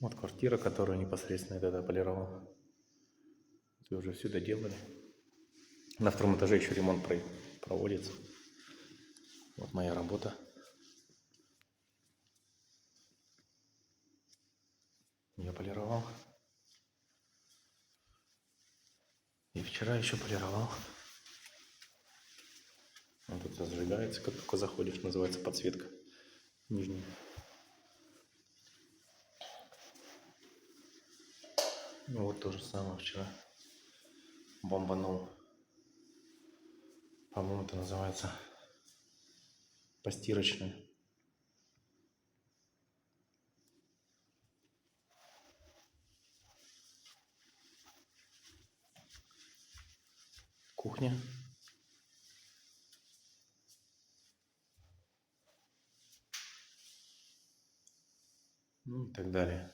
Вот квартира, которую непосредственно я тогда полировал. Это уже все доделали. На втором этаже еще ремонт проводится. Вот моя работа. Я полировал. И вчера еще полировал. Вот тут зажигается, как только заходишь, называется подсветка нижняя. Ну вот то же самое вчера бомбанул. По-моему, это называется постирочная. Кухня. Ну и так далее.